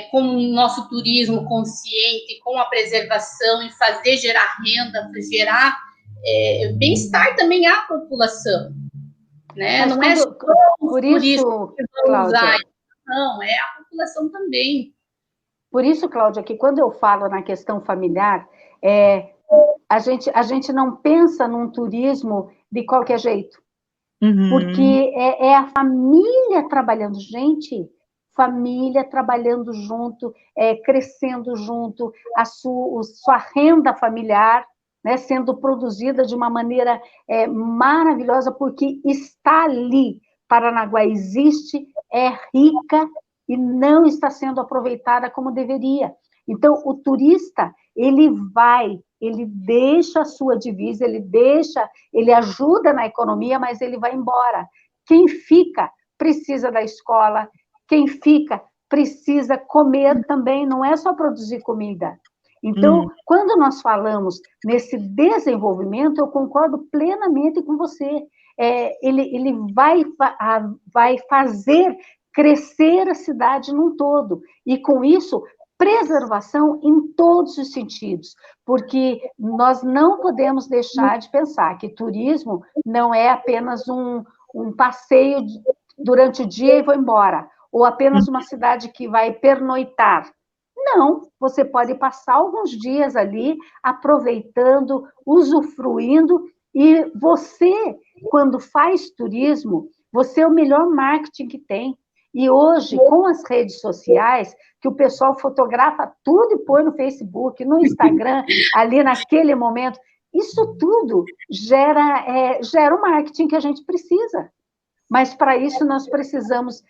como um nosso turismo consciente, com a preservação e fazer gerar renda, gerar bem-estar também à população, né? Mas não é só os por turistas isso, que vão Cláudia, usar isso, não, é a população também. por isso, Cláudia, que quando eu falo na questão familiar, a gente não pensa num turismo de qualquer jeito, porque é a família trabalhando, gente, família trabalhando junto, crescendo junto, sua renda familiar, né, sendo produzida de uma maneira maravilhosa, porque está ali. Paranaguá existe, é rica e não está sendo aproveitada como deveria. Então, o turista, ele deixa a sua divisa, ele ajuda na economia, mas ele vai embora. Quem fica precisa da escola, quem fica precisa comer também, não é só produzir comida. Então, quando nós falamos nesse desenvolvimento, eu concordo plenamente com você. Ele vai fazer crescer a cidade num todo. E, com isso, preservação em todos os sentidos, porque nós não podemos deixar de pensar que turismo não é apenas um passeio durante o dia e vou embora, ou apenas uma cidade que vai pernoitar. Não, você pode passar alguns dias ali aproveitando, usufruindo, e você, quando faz turismo, você é o melhor marketing que tem. E hoje, com as redes sociais, que o pessoal fotografa tudo e põe no Facebook, no Instagram, ali naquele momento, isso tudo gera o marketing que a gente precisa. Mas, para isso, nós precisamos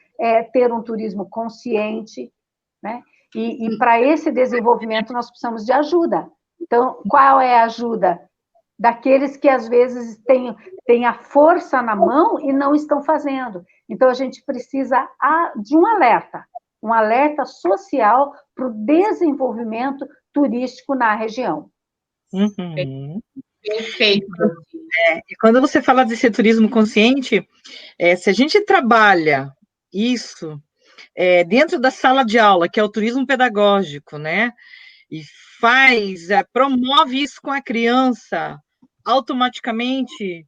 ter um turismo consciente, né? E para esse desenvolvimento, nós precisamos de ajuda. Então, qual é a ajuda? Daqueles que, às vezes, têm a força na mão e não estão fazendo. Então, a gente precisa de um alerta social para o desenvolvimento turístico na região. Perfeito. E quando você fala desse turismo consciente, se a gente trabalha isso dentro da sala de aula, que é o turismo pedagógico, né? E promove isso com a criança, automaticamente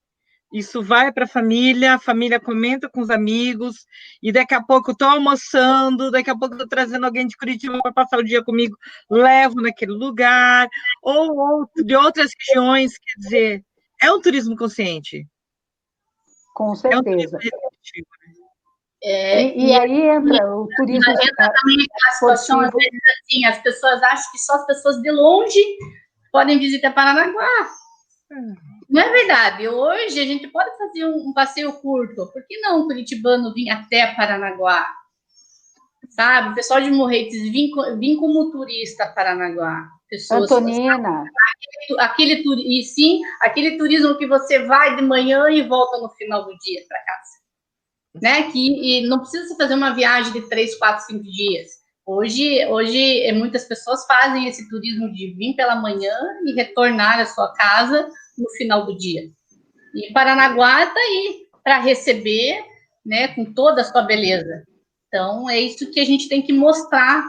isso vai para a família comenta com os amigos, e daqui a pouco estou almoçando, daqui a pouco estou trazendo alguém de Curitiba para passar o dia comigo, levo naquele lugar, ou de outras regiões, quer dizer, é um turismo consciente. Com certeza. É um turismo efetivo, né? E aí entra o turismo também a situação, às vezes, assim, as pessoas acham que só as pessoas de longe podem visitar Paranaguá. Não é verdade. Hoje a gente pode fazer um passeio curto. Por que não o curitibano vir até Paranaguá? Sabe? O pessoal de Morretes vir como turista a Paranaguá. Pessoas, Antonina. aquele turismo que você vai de manhã e volta no final do dia para casa. Né? E não precisa se fazer uma viagem de 3, 4, 5 dias. Hoje muitas pessoas fazem esse turismo de vir pela manhã e retornar à sua casa no final do dia. E Paranaguá está aí para receber, né, com toda a sua beleza. Então, é isso que a gente tem que mostrar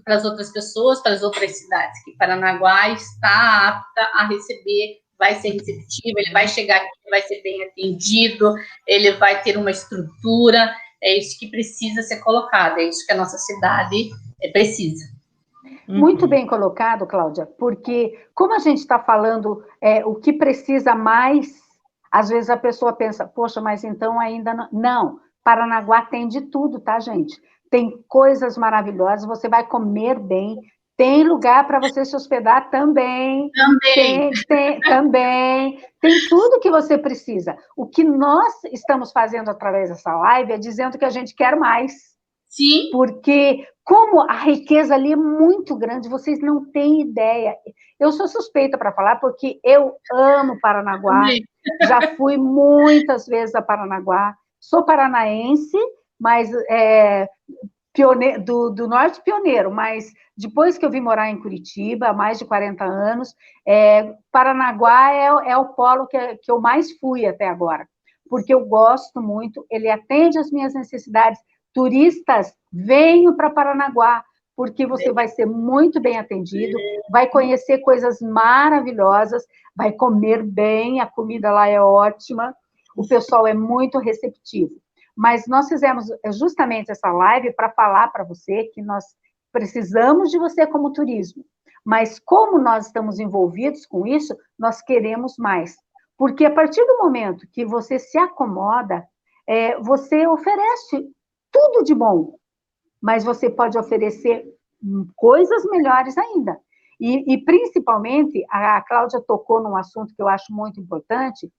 para as outras pessoas, para as outras cidades, que Paranaguá está apta a receber, vai ser receptivo, ele vai chegar aqui, vai ser bem atendido, ele vai ter uma estrutura, é isso que precisa ser colocado, é isso que a nossa cidade precisa. Muito bem colocado, Cláudia, porque como a gente está falando o que precisa mais, às vezes a pessoa pensa, poxa, mas então ainda não. Não, Paranaguá tem de tudo, tá, gente? Tem coisas maravilhosas, você vai comer bem, tem lugar para você se hospedar também. Tem tudo que você precisa. O que nós estamos fazendo através dessa live é dizendo que a gente quer mais. Sim. Porque, como a riqueza ali é muito grande, vocês não têm ideia. Eu sou suspeita para falar, porque eu amo Paranaguá, já fui muitas vezes a Paranaguá, sou paranaense, mas do Norte pioneiro, mas depois que eu vim morar em Curitiba, há mais de 40 anos, Paranaguá é o polo que eu mais fui até agora, porque eu gosto muito, ele atende às minhas necessidades. Turistas, venham para Paranaguá, porque você vai ser muito bem atendido, vai conhecer coisas maravilhosas, vai comer bem, a comida lá é ótima, o pessoal é muito receptivo. Mas nós fizemos justamente essa live para falar para você que nós precisamos de você como turismo, mas como nós estamos envolvidos com isso, nós queremos mais. Porque a partir do momento que você se acomoda, você oferece tudo de bom, mas você pode oferecer coisas melhores ainda. E principalmente, a Cláudia tocou num assunto que eu acho muito importante,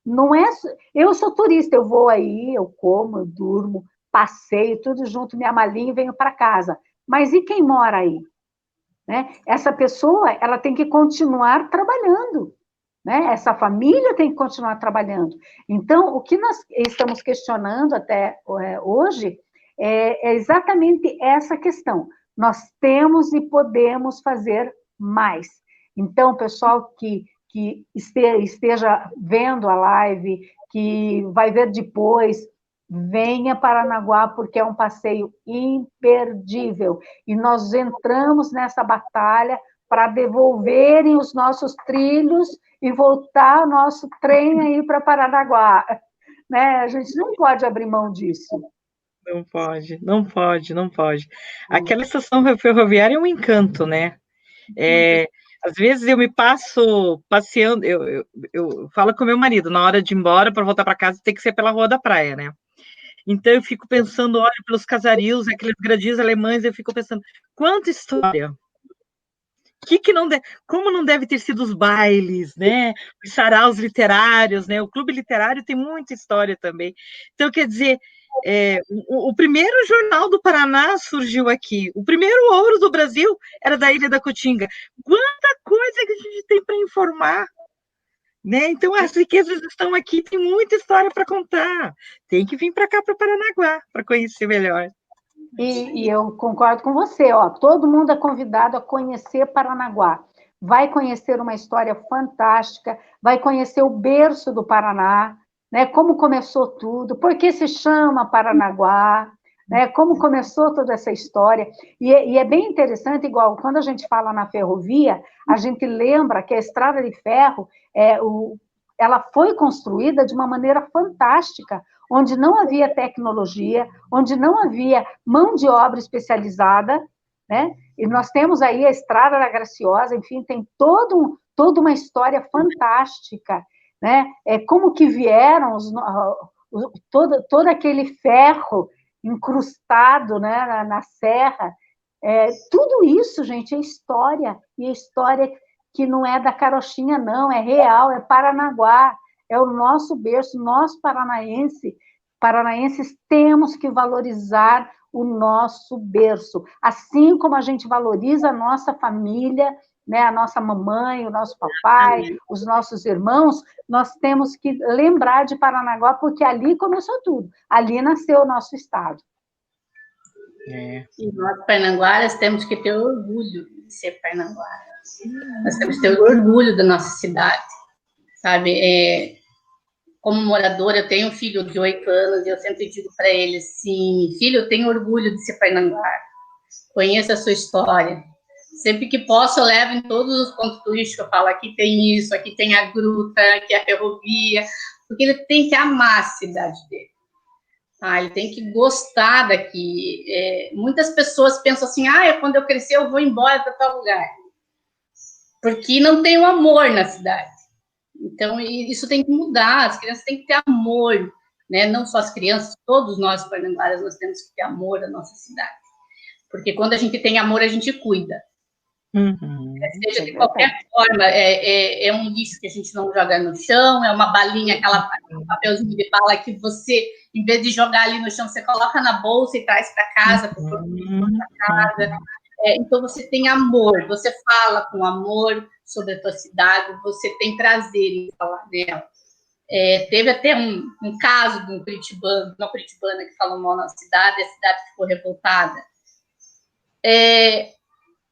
não é... Eu sou turista, eu vou aí, eu como, eu durmo, passeio, tudo junto, minha malinha e venho para casa. Mas e quem mora aí? Né? Essa pessoa, ela tem que continuar trabalhando, né? Essa família tem que continuar trabalhando. Então, o que nós estamos questionando até hoje é exatamente essa questão. Nós temos e podemos fazer mais. Então, pessoal que esteja vendo a live, que vai ver depois, venha para Paranaguá, porque é um passeio imperdível. E nós entramos nessa batalha para devolverem os nossos trilhos e voltar o nosso trem aí para Paranaguá. Né? A gente não pode abrir mão disso. Não pode, não pode, não pode. Aquela estação ferroviária é um encanto, né? Às vezes eu me passo passeando, eu falo com meu marido, na hora de ir embora, para voltar para casa, tem que ser pela Rua da Praia, né? Então eu fico pensando, olho pelos casarios, aqueles gradis alemães, eu fico pensando, quanta história! Como não deve ter sido os bailes, né? Os saraus literários, né? O clube literário tem muita história também. Então, quer dizer, o primeiro jornal do Paraná surgiu aqui. O primeiro ouro do Brasil era da Ilha da Caatinga. Quanta coisa que a gente tem para informar, né? Então, as riquezas estão aqui, tem muita história para contar. Tem que vir para cá, para Paranaguá, para conhecer melhor. E eu concordo com você, ó, todo mundo é convidado a conhecer Paranaguá. Vai conhecer uma história fantástica, vai conhecer o berço do Paraná, né, como começou tudo, por que se chama Paranaguá, né, como começou toda essa história. E é bem interessante, igual quando a gente fala na ferrovia, a gente lembra que a estrada de ferro, ela foi construída de uma maneira fantástica, onde não havia tecnologia, onde não havia mão de obra especializada, né? E nós temos aí a Estrada da Graciosa, enfim, tem toda uma história fantástica, né? Como que vieram todo aquele ferro incrustado, né, na serra. Tudo isso, gente, é história, e é história que não é da carochinha, não, é real, é Paranaguá, é o nosso berço, nós paranaenses temos que valorizar o nosso berço, assim como a gente valoriza a nossa família, né, a nossa mamãe, o nosso papai, os nossos irmãos, nós temos que lembrar de Paranaguá, porque ali começou tudo, ali nasceu o nosso estado. E nós, paranaguaras, temos que ter orgulho de ser paranaguaras. Nós temos que ter orgulho da nossa cidade, sabe? Como moradora, eu tenho um filho de 8 anos e eu sempre digo para ele assim, filho, eu tenho orgulho de ser paranaguara, conheça a sua história. Sempre que posso, eu levo em todos os pontos turísticos, eu falo, aqui tem isso, aqui tem a gruta, aqui é a ferrovia, porque ele tem que amar a cidade dele. Ele tem que gostar daqui. Muitas pessoas pensam assim, quando eu crescer eu vou embora para tal lugar. Porque não tem o amor na cidade. Então, isso tem que mudar, as crianças têm que ter amor, né? Não só as crianças, todos nós, paranaguaras, nós temos que ter amor à nossa cidade. Porque quando a gente tem amor, a gente cuida. Seja de qualquer forma, é um lixo que a gente não joga no chão, é uma balinha, um papelzinho de bala que você, em vez de jogar ali no chão, você coloca na bolsa e traz para casa, para casa. Então, você tem amor, você fala com amor sobre a tua cidade, você tem prazer em falar dela. Teve até um caso de um curitibano, uma curitibana que falou mal na cidade, a cidade ficou revoltada.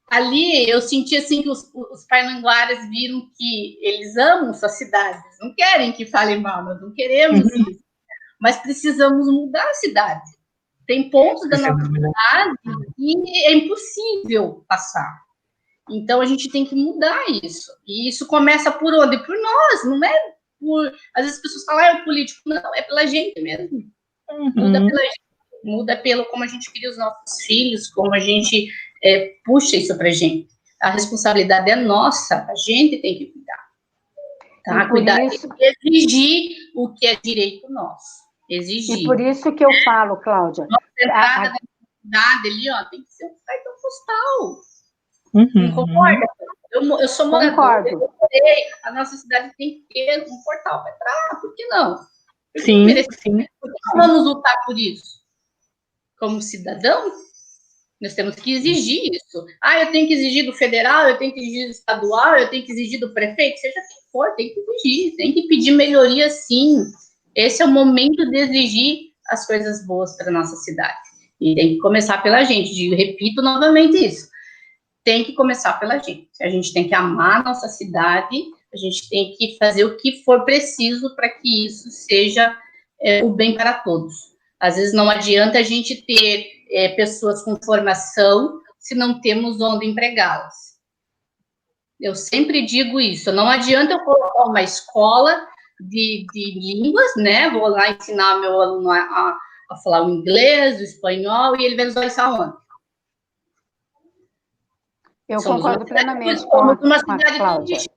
Ali eu senti assim que os parnanguaras viram que eles amam suas cidades, não querem que falem mal, nós não queremos isso, mas precisamos mudar a cidade. Tem pontos da nossa cidade que é impossível passar. Então a gente tem que mudar isso. E isso começa por onde? Por nós, não é por. Às vezes as pessoas falam, é o político, não, é pela gente mesmo. Muda pela gente, muda pelo como a gente cria os nossos filhos, como a gente puxa isso pra gente. A responsabilidade é nossa, a gente tem que cuidar. Tá? Cuidar isso... e exigir o que é direito nosso. Exigir. E por isso que eu falo, Cláudia. Nossa entrada da cidade ali, ó, tem que ser um cartão postal. Não concorda? Eu sou moradora, eu sei, a nossa cidade tem que ter um portal para entrar, por que não? Sim. Por que não vamos lutar por isso? Como cidadão, nós temos que exigir isso. Eu tenho que exigir do federal, eu tenho que exigir do estadual, eu tenho que exigir do prefeito, seja quem for, tem que exigir, tem que pedir melhoria, sim. Esse é o momento de exigir as coisas boas para a nossa cidade. E tem que começar pela gente. Eu repito novamente isso. Tem que começar pela gente. A gente tem que amar a nossa cidade, a gente tem que fazer o que for preciso para que isso seja o bem para todos. Às vezes não adianta a gente ter pessoas com formação se não temos onde empregá-las. Eu sempre digo isso. Não adianta eu colocar uma escola de línguas, né? Vou lá ensinar meu aluno a falar o inglês, o espanhol, e ele vai usar isso aonde? Eu concordo plenamente com uma cidade turística.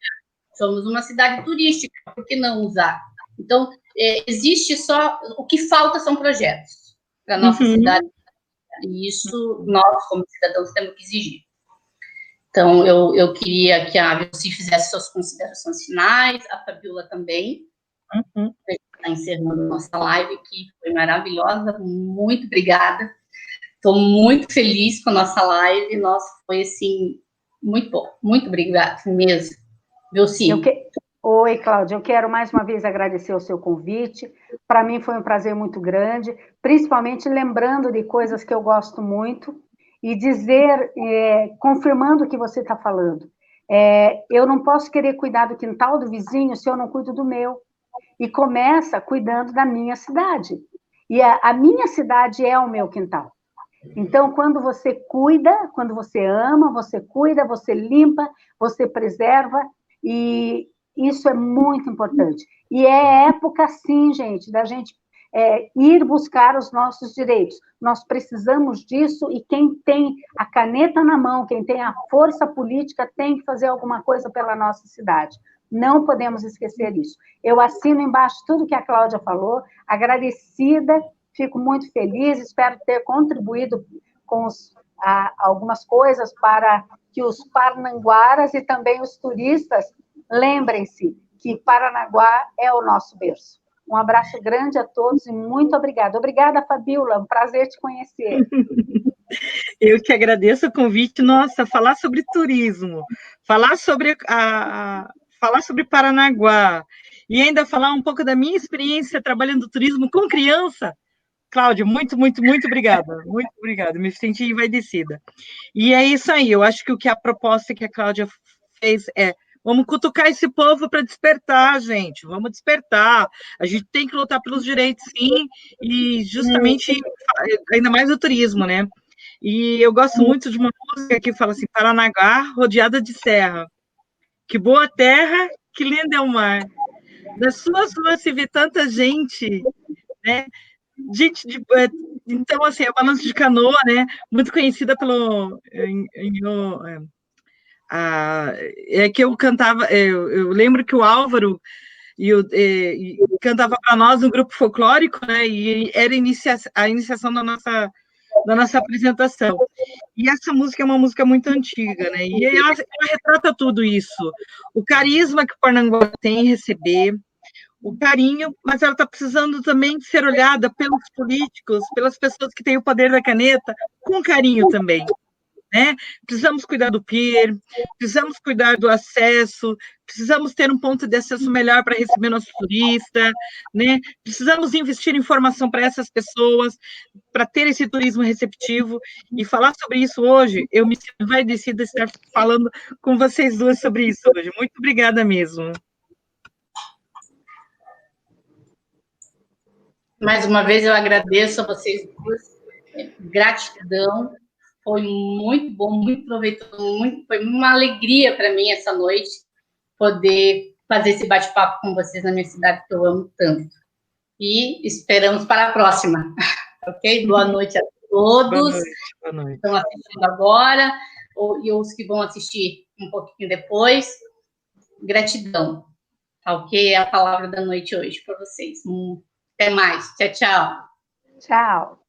Somos uma cidade turística, por que não usar? Então, existe só... O que falta são projetos para a nossa cidade. E isso, nós, como cidadãos, temos que exigir. Então, eu queria que a Vilci fizesse suas considerações finais, a Fabiola também. Está encerrando nossa live, que foi maravilhosa. Muito obrigada. Estou muito feliz com a nossa live. Nossa, foi, assim, muito bom. Muito obrigada mesmo. Vilci. Oi, Cláudia. Eu quero mais uma vez agradecer o seu convite. Para mim foi um prazer muito grande, principalmente lembrando de coisas que eu gosto muito e dizer, confirmando o que você está falando. Eu não posso querer cuidar do quintal do vizinho se eu não cuido do meu. E começa cuidando da minha cidade. E a minha cidade é o meu quintal. Então, quando você cuida, quando você ama, você cuida, você limpa, você preserva, e isso é muito importante. E é época, sim, gente, da gente ir buscar os nossos direitos. Nós precisamos disso, e quem tem a caneta na mão, quem tem a força política, tem que fazer alguma coisa pela nossa cidade. Não podemos esquecer isso. Eu assino embaixo tudo que a Cláudia falou, agradecida, fico muito feliz, espero ter contribuído com algumas coisas para que os parnanguaras e também os turistas lembrem-se que Paranaguá é o nosso berço. Um abraço grande a todos e muito obrigada. Obrigada, Fabiola, um prazer te conhecer. Eu que agradeço o convite. Nossa, falar sobre turismo, falar sobre Paranaguá e ainda falar um pouco da minha experiência trabalhando turismo com criança. Cláudia, muito, muito, muito obrigada. Muito obrigada, me senti envaidecida. E é isso aí, eu acho que a proposta que a Cláudia fez vamos cutucar esse povo para despertar, gente, vamos despertar. A gente tem que lutar pelos direitos, sim, e justamente, ainda mais o turismo, né? E eu gosto muito de uma música que fala assim, Paranaguá, rodeada de serra. Que boa terra, que lindo é o mar. Das suas ruas se vê tanta gente, né? Gente, então, assim, é o Balanço de Canoa, né? Muito conhecida pelo... que eu cantava... Eu lembro que o Álvaro cantava para nós um grupo folclórico, né? E era a iniciação da nossa apresentação. E essa música é uma música muito antiga, né? E ela retrata tudo isso. O carisma que o Paranaguá tem em receber, o carinho, mas ela está precisando também de ser olhada pelos políticos, pelas pessoas que têm o poder da caneta, com carinho também. né? Precisamos cuidar do PIR, precisamos cuidar do acesso, precisamos ter um ponto de acesso melhor para receber nosso turista, né? Precisamos investir em formação para essas pessoas, para ter esse turismo receptivo, e falar sobre isso hoje, eu me sinto envaidecida de estar falando com vocês duas sobre isso hoje. Muito obrigada mesmo. Mais uma vez, eu agradeço a vocês duas, gratidão, foi muito bom, muito proveitoso, foi uma alegria para mim essa noite poder fazer esse bate-papo com vocês na minha cidade, que eu amo tanto. E esperamos para a próxima, ok? Boa noite a todos. Boa noite. Estão assistindo agora, e os que vão assistir um pouquinho depois. Gratidão, tá ok? É a palavra da noite hoje para vocês. Até mais. Tchau, tchau. Tchau.